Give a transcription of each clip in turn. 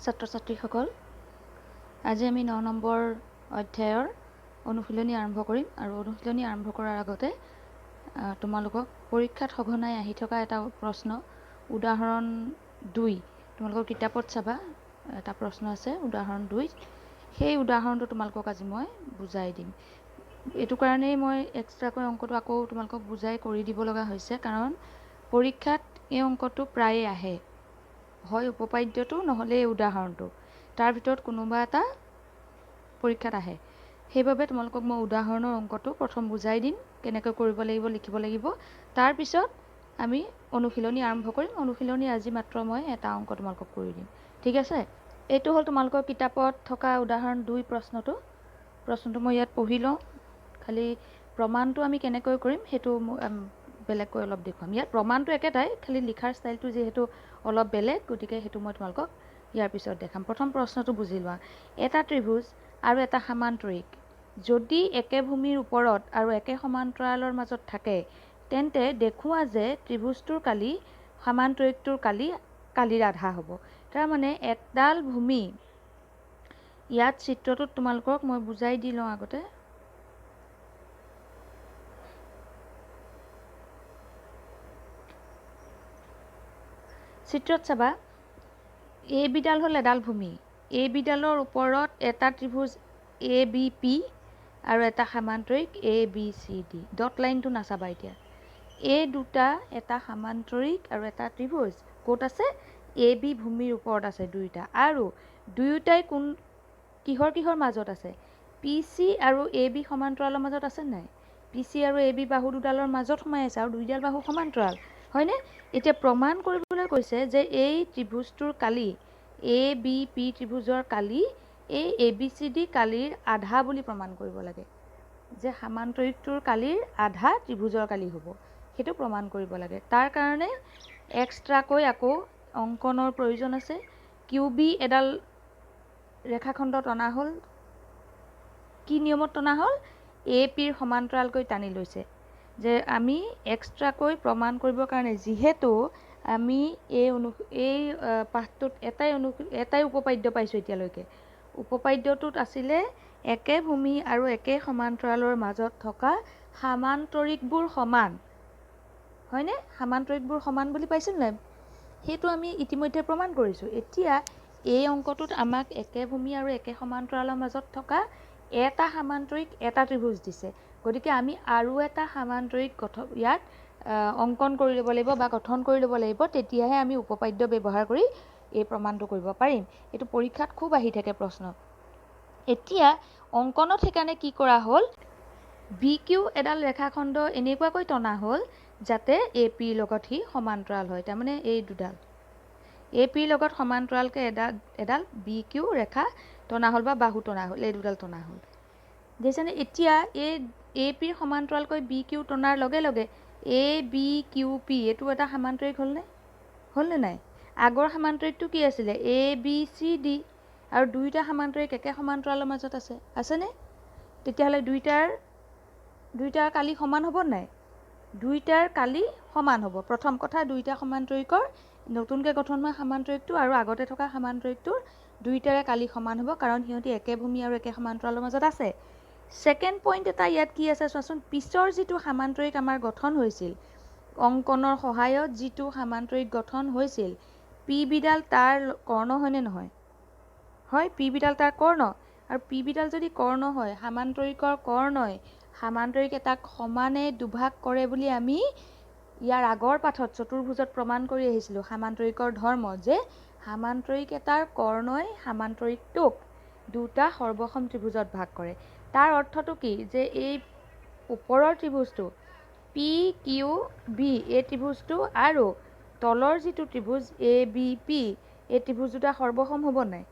ছাত্ৰ ছাত্ৰীসকল, আজি আমি ৯ নম্বৰ অধ্যায়ৰ অনুশীলনী আৰম্ভ কৰিম আৰু অনুশীলনী আৰম্ভ কৰাৰ আগতে তোমালোকক পৰীক্ষাত সঘনাই আহি থকা এটা প্ৰশ্ন উদাহৰণ ২ তোমালোকৰ কিতাপত চাবা এটা প্ৰশ্ন আছে উদাহৰণ ২ সেই উদাহৰণটো তোমালোকক আজি মই বুজাই দিম। এইটো কাৰণেই মই এক্সট্ৰাকৈ অংকটো আকৌ তোমালোকক বুজাই কৰি দিব লগা হৈছে, কাৰণ পৰীক্ষাত এই অংকটো প্ৰায়ে আহে, হয় উপপাদ্যটো নহ'লে এই উদাহৰণটো, তাৰ ভিতৰত কোনোবা এটা পৰীক্ষাত আহে। সেইবাবে তোমালোকক মই উদাহৰণৰ অংকটো প্ৰথম বুজাই দিম, কেনেকৈ কৰিব লাগিব লিখিব লাগিব, তাৰপিছত আমি অনুশীলনী আৰম্ভ কৰিম। অনুশীলনী আজি মাত্ৰ মই এটা অংক তোমালোকক কৰি দিম, ঠিক আছে। এইটো হ'ল তোমালোকৰ কিতাপত থকা উদাহৰণ ২ প্ৰশ্নটো মই ইয়াত পঢ়ি লওঁ, খালি প্ৰমাণটো আমি কেনেকৈ কৰিম সেইটো বেলেগকৈ অলপ দেখুৱাম। ইয়াত প্ৰমাণটো একেটাই, খালি লিখাৰ ষ্টাইলটো যিহেতু অলপ বেলেগ, গতিকে সেইটো মই তোমালোকক ইয়াৰ পিছত দেখাম। প্ৰথম প্ৰশ্নটো বুজি লোৱা। এটা ত্ৰিভুজ আৰু এটা সামান্তৰিক যদি একে ভূমিৰ ওপৰত আৰু একে সমান্তৰালৰ মাজত থাকে, তেন্তে দেখুওৱা যে ত্ৰিভুজটোৰ কালি সামান্তৰিকটোৰ কালিৰ আধা হ'ব। তাৰমানে একডাল ভূমি, ইয়াত চিত্ৰটোত তোমালোকক মই বুজাই দি লওঁ আগতে। চিত্ৰত চাবা, এ বিডাল হ'ল এডাল ভূমি, এ বিডালৰ ওপৰত এটা ত্ৰিভুজ এ বি পি আৰু এটা সামান্তৰিক A B C D. Dot লাইনটো নাচাবা এতিয়া। এই দুটা এটা সামান্তৰিক আৰু এটা ত্ৰিভুজ ক'ত আছে? এ বি ভূমিৰ ওপৰত আছে দুয়োটা, আৰু দুয়োটাই কিহৰ মাজত আছে? পি চি আৰু এ বি সমান্তৰালৰ মাজত আছে নাই? পি চি আৰু এ বি বাহু দুডালৰ মাজত সোমাই আছে, আৰু দুইডাল বাহু সমান্তৰাল, হয়নে? এতিয়া প্ৰমাণ কৰিবলৈ কৈছে যে এই ত্ৰিভুজটোৰ কালি, এ বি পি ত্ৰিভুজৰ কালি এই এ বি চি ডি কালিৰ আধা বুলি প্ৰমাণ কৰিব লাগে, যে সামান্তৰিকটোৰ কালিৰ আধা ত্ৰিভুজৰ কালি হ'ব, সেইটো প্ৰমাণ কৰিব লাগে। তাৰ কাৰণে এক্সট্ৰাকৈ আকৌ অংকনৰ প্ৰয়োজন আছে। কিউ বি এডাল ৰেখাখণ্ড টনা হ'ল, কি নিয়মত টনা হ'ল? এ পিৰ সমান্তৰালকৈ টানি লৈছে। যে আমি এক্সট্ৰাকৈ প্ৰমাণ কৰিবৰ কাৰণে, যিহেতু আমি এই পাঠটোত এটাই উপপাদ্য পাইছোঁ এতিয়ালৈকে। উপপাদ্যটোত আছিলে একে ভূমি আৰু একে সমান্তৰালৰ মাজত থকা সামান্তৰিকবোৰ সমান, হয়নে? সামান্তৰিকবোৰ সমান বুলি পাইছিল নাই? সেইটো আমি ইতিমধ্যে প্ৰমাণ কৰিছোঁ। এতিয়া এই অংকটোত আমাক একে ভূমি আৰু একে সমান্তৰালৰ মাজত থকা এটা সামান্তৰিক এটা ত্ৰিভুজ দিছে, গতিকে আমি আৰু এটা সামান্তৰিক ইয়াত অংকন কৰি ল'ব লাগিব বা গঠন কৰি ল'ব লাগিব, তেতিয়াহে আমি উপপাদ্য ব্যৱহাৰ কৰি এই প্ৰমাণটো কৰিব পাৰিম। এইটো পৰীক্ষাত খুব আহি থাকে প্ৰশ্ন। এতিয়া অংকনত সেইকাৰণে কি কৰা হ'ল, বি কিউ এডাল ৰেখাখণ্ড এনেকুৱাকৈ টনা হ'ল যাতে এ পিৰ লগত সি সমান্তৰাল হয়। তাৰমানে এই দুডাল এ পিৰ লগত সমান্তৰালকৈ এডাল বি কিউ ৰেখা টনা হ'ল বা বাহু টনা হ'ল, এই দুডাল টনা হ'ল, দেখিছেনে? এতিয়া এই এ পিৰ সমান্তৰালকৈ বি কিউ টনাৰ লগে লগে এ বি কিউ পি এইটো এটা সামান্তৰিক হ'লনে নাই? আগৰ সামান্তৰিকটো কি আছিলে? এ বি চি ডি, আৰু দুয়োটা সামান্তৰিক একে সমান্তৰালৰ মাজত আছেনে? তেতিয়াহ'লে দুইটাৰ কালি সমান হ'ব নাই? দুইটাৰ কালি সমান হ'ব। প্ৰথম কথা, দুইটা সমান্তৰিকৰ নতুনকৈ গঠন হোৱা সামান্তৰিকটো আৰু আগতে থকা সামান্তৰিকটোৰ দুইটাৰে কালি সমান হ'ব, কাৰণ সিহঁতি একে ভূমি আৰু একে সমান্তৰালৰ মাজত আছে। ছেকেণ্ড পইণ্ট এটা ইয়াত কি আছে চোৱাচোন। পিছৰ যিটো সামান্তৰিক আমাৰ গঠন হৈছিল, অংকনৰ সহায়ত যিটো সামান্তৰিক গঠন হৈছিল, পি বিডাল তাৰ কৰ্ণ হয়নে নহয়? হয়, পি বিডাল তাৰ কৰ্ণ, আৰু পি বিডাল যদি কৰ্ণ হয়, সামান্তৰিকৰ কৰ্ণই সামান্তৰিক এটাক সমানে দুভাগ কৰে বুলি আমি ইয়াৰ আগৰ পাঠত চতুৰ্ভুজত প্ৰমাণ কৰি আহিছিলোঁ। সামান্তৰিকৰ ধৰ্ম যে সামান্তৰিক এটাৰ কৰ্ণই সামান্তৰিকটোক দুটা সৰ্বসম ত্ৰিভুজত ভাগ কৰে। তাৰ অৰ্থটো কি? যে এই ওপৰৰ ত্ৰিভুজটো পি কিউ বি এই ত্ৰিভুজটো আৰু তলৰ যিটো ত্ৰিভুজ এ বি পি এই ত্ৰিভুজ দুটা সৰ্বসম হ'ব নাই?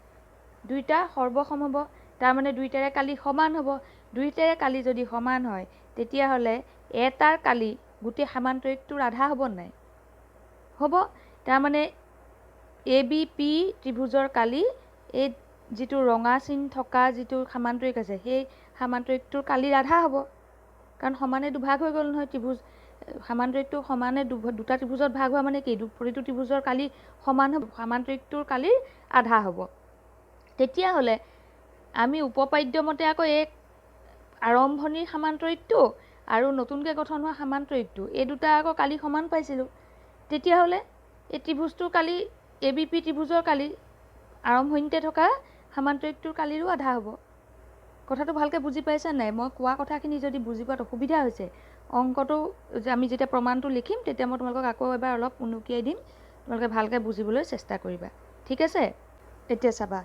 দুইটা সৰ্বসম হ'ব, তাৰমানে দুইটাৰে কালি সমান হ'ব। দুইটাৰে কালি যদি সমান হয়, তেতিয়াহ'লে এটাৰ কালি গোটেই সামান্তৰিকটোৰ আধা হ'ব নাই? হ'ব। তাৰমানে এ বি পি ত্ৰিভুজৰ কালি এই যিটো ৰঙা চিন থকা যিটো সামান্তৰিক আছে, সেই সামান্তৰিকটোৰ কালিৰ আধা হ'ব, কাৰণ সমানে দুভাগ হৈ গ'ল নহয় ত্ৰিভুজ। সামান্তৰিকটো সমানে দুটা ত্ৰিভুজত ভাগ হোৱা মানে কি? প্ৰতিটো ত্ৰিভুজৰ কালি সমান হ'ব, সামান্তৰিকটোৰ কালিৰ আধা হ'ব। তেতিয়াহ'লে আমি উপপাদ্য মতে আকৌ এই আৰম্ভণিৰ সামান্তৰিকটো আৰু নতুনকৈ গঠন হোৱা সামান্তৰিকটো এই দুটা আকৌ কালি সমান পাইছিলোঁ। তেতিয়াহ'লে এই ত্ৰিভুজটোৰ কালি ABP ত্ৰিভুজৰ কালি আৰম্ভণিতে থকা সামান্তৰিকটোৰ কালিৰো আধা হ'ব। কথাটো ভালকৈ বুজি পাইছে নাই? মই কোৱা কথাখিনি যদি বুজি পোৱাত অসুবিধা হৈছে, অংকটো আমি যেতিয়া প্ৰমাণটো লিখিম তেতিয়া মই তোমালোকক আকৌ এবাৰ অলপ উনুকিয়াই দিম, তোমালোকে ভালকৈ বুজিবলৈ চেষ্টা কৰিবা। ঠিক আছে? এতিয়া চাবা,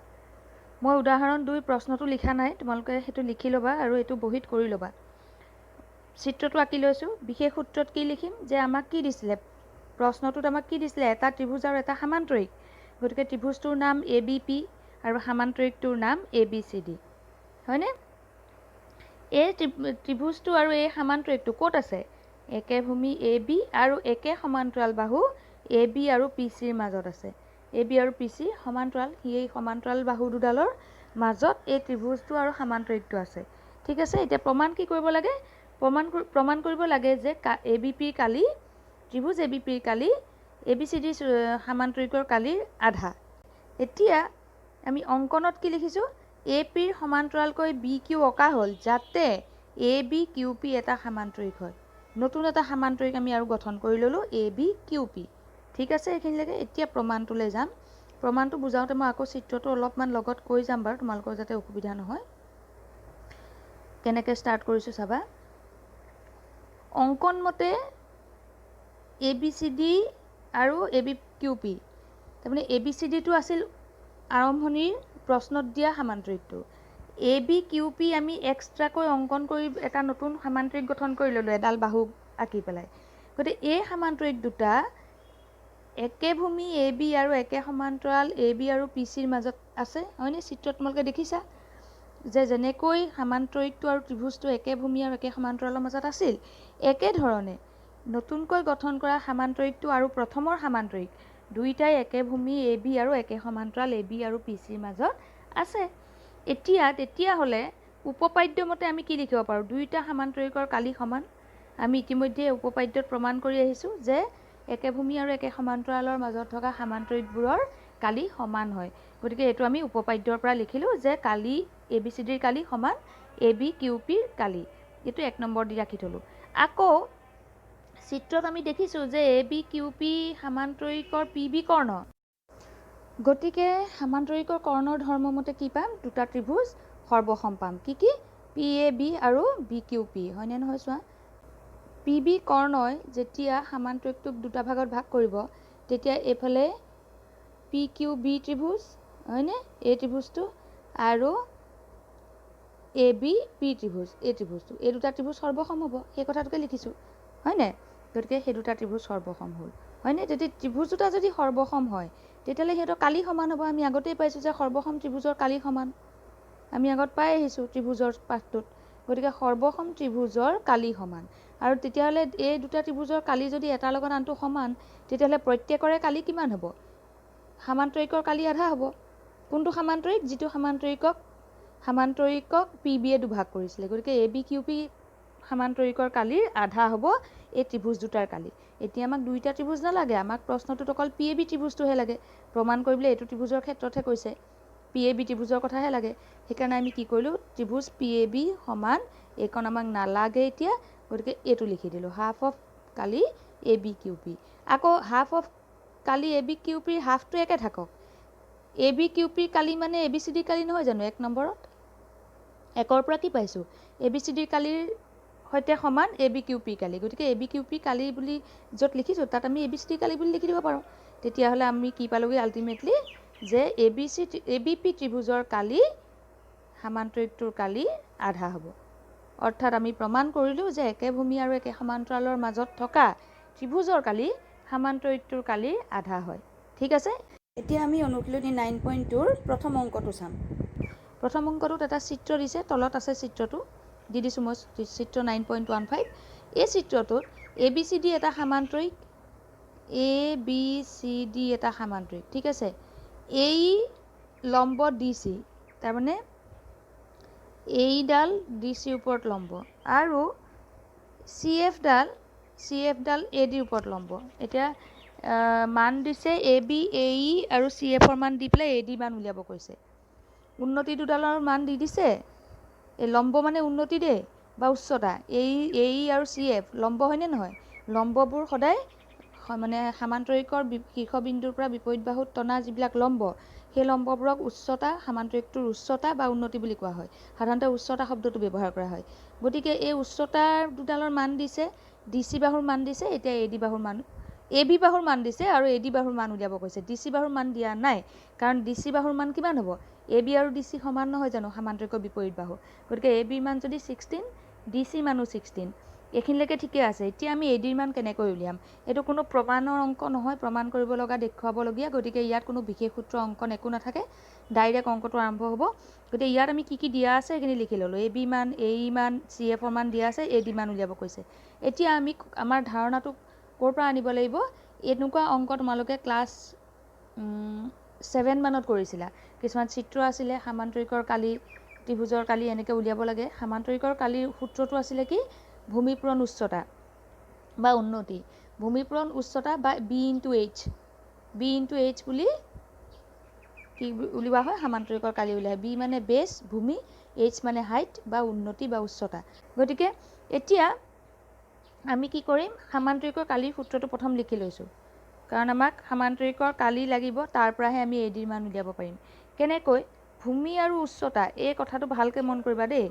মই উদাহৰণ 2 প্ৰশ্নটো লিখা নাই, তোমালোকে সেইটো লিখি ল'বা আৰু এইটো বহীত কৰি ল'বা। চিত্ৰটো আঁকি লৈছোঁ। বিশেষ সূত্ৰত কি লিখিম যে আমাক কি দিছিলে, প্ৰশ্নটোত আমাক কি দিছিলে, এটা ত্ৰিভুজ আৰু এটা সামান্তৰিক। গতিকে ত্ৰিভুজটোৰ নাম ABP আৰু সামান্তৰিকটোৰ নাম ABCD, হয়নে? এই ত্ৰিভুজটো আৰু এই সামান্তৰিকটো ক'ত আছে? একে ভূমি AB আৰু একে সমান্তৰাল বাহু AB আৰু PCৰ মাজত আছে। AB আৰু PC সমান্তৰাল, এই সমান্তৰাল বাহু দুডালৰ মাজত এই ত্ৰিভুজটো আৰু সামান্তৰিকটো আছে। ঠিক আছে? এতিয়া প্ৰমাণ কি কৰিব লাগে? প্ৰমাণ কৰিব লাগে যে ABPৰ কালি, ত্ৰিভুজ ABPৰ কালি ABCD সামান্তৰিকৰ কালিৰ আধা। এতিয়া আমি অংকনত কি লিখিছোঁ? APৰ সমান্তৰালকৈ BQ অঁকা হ'ল যাতে ABQP এটা সামান্তৰিক হয়। নতুন এটা সামান্তৰিক আমি আৰু গঠন কৰি ল'লোঁ ABQP। ঠিক আছে এইখিনিলৈকে? এতিয়া প্ৰমাণটোলৈ যাম। প্ৰমাণটো বুজাওঁতে মই আকৌ চিত্ৰটো অলপমান লগত কৈ যাম বাৰু, তোমালোকৰ যাতে অসুবিধা নহয়। কেনেকৈ ষ্টাৰ্ট কৰিছোঁ চাবা। অংকন মতে ABCD আৰু ABQP, তাৰমানে ABCDটো আছিল আৰম্ভণিৰ প্ৰশ্নত দিয়া সামান্তৰিকটো। ABQP আমি এক্সট্ৰাকৈ অংকন কৰি এটা নতুন সামান্তৰিক গঠন কৰি ল'লোঁ এডাল বাহু আঁকি পেলাই। গতিকে এই সামান্তৰিক দুটা একে ভূমি AB আৰু একে সমান্তৰাল AB আৰু PCৰ মাজত আছে, হয়নে? চিত্ৰত তোমালোকে দেখিছা যে যেনেকৈ সামান্তৰিকটো আৰু ত্ৰিভুজটো একে ভূমি আৰু একে সমান্তৰালৰ মাজত আছিল, একেধৰণে নতুনকৈ গঠন কৰা সামান্তৰিকটো আৰু প্ৰথমৰ সামান্তৰিক দুয়োটাই একে ভূমি AB আৰু একে সমান্তৰাল AB আৰু PCৰ মাজত আছে। এতিয়া তেতিয়াহ'লে উপপাদ্য মতে আমি কি লিখিব পাৰোঁ? দুয়োটা সামান্তৰিকৰ কালি সমান। আমি ইতিমধ্যে উপপাদ্যত প্ৰমাণ কৰি আহিছোঁ যে একে ভূমি আৰু একে সমান্তৰালৰ মাজত থকা সামান্তৰিকবোৰৰ কালি সমান হয়। গতিকে এইটো আমি উপপাদ্যৰ পৰা লিখিলোঁ যে কালি ABCDৰ কালি সমান ABQPৰ কালি। এইটো 1 নম্বৰ দি ৰাখি থলোঁ। আকৌ চিত্ৰত আমি দেখিছোঁ যে ABQP সামান্তৰিকৰ PB কৰ্ণ। গতিকে সামান্তৰিকৰ কৰ্ণৰ ধৰ্ম মতে কি পাম? দুটা ত্ৰিভুজ সৰ্বসম পাম। কি কি? PAB আৰু BQP, হয়নে নহয় চোৱা? PB কৰ্ণই যেতিয়া সামান্তৰিকটোক দুটা ভাগত ভাগ কৰিব, তেতিয়া এইফালে PQB ত্ৰিভুজ, হয়নে? এই ত্ৰিভুজটো আৰু ABP ত্ৰিভুজ, এই ত্ৰিভুজটো, এই দুটা ত্ৰিভুজ সৰ্বসম হ'ব। সেই কথাটোকে লিখিছোঁ, হয়নে? গতিকে সেই দুটা ত্ৰিভুজ সৰ্বসম হ'ল, হয়নে? যদি ত্ৰিভুজ দুটা যদি সৰ্বসম হয় তেতিয়াহ'লে সিহঁতৰ কালি সমান হ'ব। আমি আগতেই পাইছোঁ যে সৰ্বসম ত্ৰিভুজৰ কালি সমান, আমি আগত পাই আহিছোঁ ত্ৰিভুজৰ পাঠটোত। গতিকে সৰ্বসম ত্ৰিভুজৰ কালি সমান, আৰু তেতিয়াহ'লে এই দুটা ত্ৰিভুজৰ কালি যদি এটাৰ লগত আনটো সমান, তেতিয়াহ'লে প্ৰত্যেকৰে কালি কিমান হ'ব? সামান্তৰিকৰ কালি আধা হ'ব। কোনটো সামান্তৰিক? যিটো সামান্তৰিকক PBয়ে দুভাগ কৰিছিলে। গতিকে ABQP সামান্তৰিকৰ কালিৰ আধা হ'ব এই ত্ৰিভুজ দুটাৰ কালি। এতিয়া আমাক দুইটা ত্ৰিভুজ নালাগে, আমাক প্ৰশ্নটোত অকল PAB ত্ৰিভুজটোহে লাগে। প্ৰমাণ কৰিবলৈ এইটো ত্ৰিভুজৰ ক্ষেত্ৰতহে কৈছে, PAB ত্ৰিভুজৰ কথাহে লাগে। সেইকাৰণে আমি কি কৰিলোঁ? ত্ৰিভুজ PAB সমান, এইকণ আমাক নালাগে এতিয়া, গতিকে এইটো লিখি দিলোঁ, হাফ অফ কালি ABQP। আকৌ হাফ অফ কালি ABQPৰ হাফটো একে থাকক। ABQPৰ কালি মানে ABCDৰ কালি নহয় জানো? 1 নম্বৰত 1ৰ পৰা কি পাইছোঁ? ABCDৰ কালিৰ সৈতে সমান ABQPৰ কালি। গতিকে ABQPৰ কালি বুলি য'ত লিখিছোঁ তাত আমি ABCDৰ কালি বুলি লিখি দিব পাৰোঁ। তেতিয়াহ'লে আমি কি পালোঁগৈ আল্টিমেটলি? যে ABP ত্ৰিভুজৰ কালি সামান্তৰিকটোৰ কালি আধা হ'ব। অৰ্থাৎ আমি প্ৰমাণ কৰিলোঁ যে একে ভূমি আৰু একে সমান্তৰালৰ মাজত থকা ত্ৰিভুজৰ কালি সামান্তৰিকটোৰ কালিৰ আধা হয়। ঠিক আছে? এতিয়া আমি অনুশীলনী 9.2ৰ প্ৰথম অংকটো চাম। প্ৰথম অংকটোত এটা চিত্ৰ দিছে, তলত আছে চিত্ৰটো দি দিছোঁ মই, চিত্ৰ 9.15। এই চিত্ৰটোত ABCD এটা সামান্তৰিক, ABCD এটা সামান্তৰিক। ঠিক আছে? এই লম্ব DC, তাৰমানে এইডাল DCৰ ওপৰত লম্ব, আৰু CFডাল ADৰ ওপৰত লম্ব। এতিয়া মান দিছে AB, AE আৰু CFৰ মান দি পেলাই AD মান উলিয়াব কৈছে। উন্নতি দুডালৰ মান দি দিছে। এই লম্ব মানে উন্নতি দেই বা উচ্চতা, এই আৰু CF লম্ব হয়নে নহয়? লম্ববোৰ সদায় মানে সামান্তৰিকৰ শীৰ্ষবিন্দুৰ পৰা বিপৰীত বাহুত টনা যিবিলাক লম্ব, সেই লম্ববোৰক উচ্চতা, সামান্তৰিকটোৰ উচ্চতা বা উন্নতি বুলি কোৱা হয়। সাধাৰণতে উচ্চতা শব্দটো ব্যৱহাৰ কৰা হয়। গতিকে এই উচ্চতাৰ দুডালৰ মান দিছে, DC বাহুৰ মান দিছে, এতিয়া AD বাহুৰ মান, AB বাহুৰ মান দিছে আৰু AD বাহুৰ মান উলিয়াব কৈছে। DC বাহুৰ মান দিয়া নাই, কাৰণ DC বাহুৰ মান কিমান হ'ব? AB আৰু DC সমান নহয় জানো সামান্তৰিকৰ বিপৰীত বাহু। গতিকে AB মান যদি 16, DC মানো 16। এইখিনিলৈকে ঠিকে আছে। এতিয়া আমি AD মান কেনেকৈ উলিয়াম? এইটো কোনো প্ৰমাণৰ অংক নহয়, প্ৰমাণ কৰিব লগা, দেখুৱাবলগীয়া। গতিকে ইয়াত কোনো বিশেষ সূত্ৰ অংকন একো নাথাকে, ডাইৰেক্ট অংকটো আৰম্ভ হ'ব। গতিকে ইয়াত আমি কি কি দিয়া আছে সেইখিনি লিখি ল'লোঁ। AB মান, AE মান, CFৰ মান দিয়া আছে, AD মান উলিয়াব কৈছে। এতিয়া আমি আমাৰ ধাৰণাটো ক'ৰ পৰা আনিব লাগিব? এনেকুৱা অংক তোমালোকে ক্লাছ 7 মানত কৰিছিলা। কিছুমান চিত্ৰ আছিলে, সামান্তৰিকৰ কালি, ত্ৰিভুজৰ কালি এনেকৈ উলিয়াব লাগে। সামান্তৰিকৰ কালিৰ সূত্ৰটো আছিলে কি? ভূমিপূৰণ উচ্চতা বা উন্নতি। ভূমিপূৰণ উচ্চতা বা B × H বুলি কি উলিওৱা হয়? সামান্তৰিকৰ কালি উলিয়ায়। B মানে বেছ, ভূমি, H মানে হাইট বা উন্নতি বা উচ্চতা। গতিকে এতিয়া আমি কি কৰিম? সামান্তৰিকৰ কালিৰ সূত্ৰটো প্ৰথম লিখি লৈছোঁ, কাৰণ আমাক সামান্তৰিকৰ কালি লাগিব, তাৰ পৰাহে আমি AD ৰ মান উলিয়াব পাৰিম। কেনেকৈ? ভূমি আৰু উচ্চতা, এই কথাটো ভালকৈ মন কৰিবা দেই।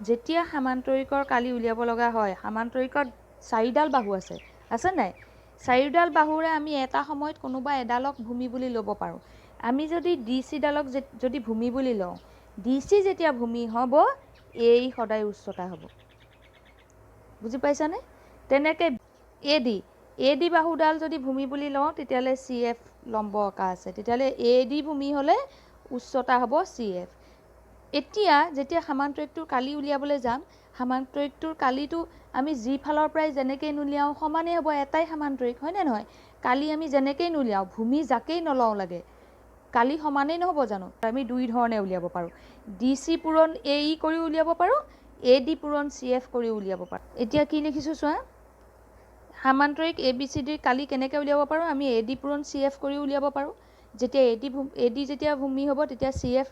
যেতিয়া সামান্তৰিকৰ কালি উলিয়াব লগা হয়, সামান্তৰিকত 4ডাল বাহু আছে নাই? 4ডাল বাহুৰে আমি এটা সময়ত কোনোবা এডালক ভূমি বুলি ল'ব পাৰোঁ। আমি যদি DC ডালক যদি ভূমি বুলি লওঁ, DC যেতিয়া ভূমি হ'ব, এই সদায় উচ্চতা হ'ব। বুজি পাইছানে? তেনেকৈ AD বাহুডাল যদি ভূমি বুলি লওঁ, তেতিয়াহ'লে CF লম্ব অঁকা আছে, তেতিয়াহ'লে AD ভূমি হ'লে উচ্চতা হ'ব CF। এতিয়া যেতিয়া সামান্তৰিকটোৰ কালি উলিয়াবলৈ যাম, সামান্তৰিকটোৰ কালিটো আমি যি ফালৰ পৰাই যেনেকৈ নুলিয়াওঁ সমানেই হ'ব, এটাই সামান্তৰিক হয়নে নহয়? কালি আমি যেনেকৈ নুলিয়াওঁ, ভূমি যাকেই নলওঁ লাগে, কালি সমানেই নহ'ব জানো? আমি দুই ধৰণে উলিয়াব পাৰোঁ। DC পূৰণ AE কৰি উলিয়াব পাৰোঁ, AD পূৰণ CF কৰি উলিয়াব পাৰোঁ। এতিয়া কি লিখিছোঁ চোৱা, সামান্তৰিক ABCDৰ কালি কেনেকৈ উলিয়াব পাৰোঁ? আমি AD পূৰণ CF কৰি উলিয়াব পাৰোঁ। যেতিয়া AD যেতিয়া ভূমি হ'ব, তেতিয়া CF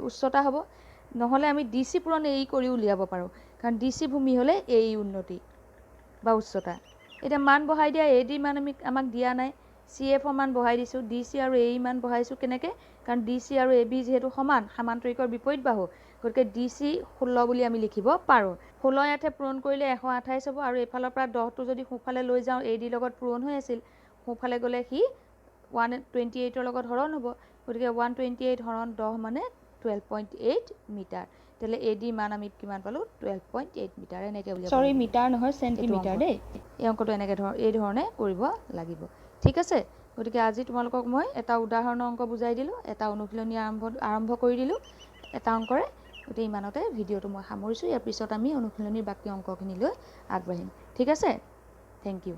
উচ্চতা হ'ব। নহ'লে আমি DC পূৰণ AE কৰি উলিয়াব পাৰোঁ, কাৰণ DC ভূমি হ'লে AE উন্নতি বা উচ্চতা। এতিয়া মান বহাই দিয়া। AD মান আমাক দিয়া নাই, CFৰ মান বহাই দিছোঁ, DC আৰু AE মান বহাইছোঁ। কেনেকৈ? কাৰণ DC আৰু AB যিহেতু সমান, সামান্তৰিকৰ বিপৰীত বাহু, গতিকে DC 16 বুলি আমি লিখিব পাৰোঁ। 16 ইয়াতে পূৰণ কৰিলে 128 হ'ব, আৰু এইফালৰ পৰা 10টো যদি সোঁফালে লৈ যাওঁ, AD লগত পূৰণ হৈ আছিল, সোঁফালে গ'লে সি 128ৰ লগত হৰণ হ'ব। গতিকে 128 হৰণ 10 মানে 12.8 মিটাৰ। তেতিয়াহ'লে AD মান আমি কিমান পালোঁ? 12.8 মিটাৰ। এনেকৈ উলিয়াব, চৰি মিটাৰ নহয়, চেণ্টিমিটাৰ দেই। এই অংকটো এই ধৰণে কৰিব লাগিব। ঠিক আছে? গতিকে আজি তোমালোকক মই এটা উদাহৰণৰ অংক বুজাই দিলোঁ, এটা অনুশীলনী আৰম্ভ কৰি দিলোঁ এটা অংকৰে। গতিকে ইমানতে ভিডিঅ'টো মই সামৰিছোঁ। ইয়াৰ পিছত আমি অনুশীলনীৰ বাকী অংকখিনি লৈ আগবাঢ়িম। ঠিক আছে? Thank U.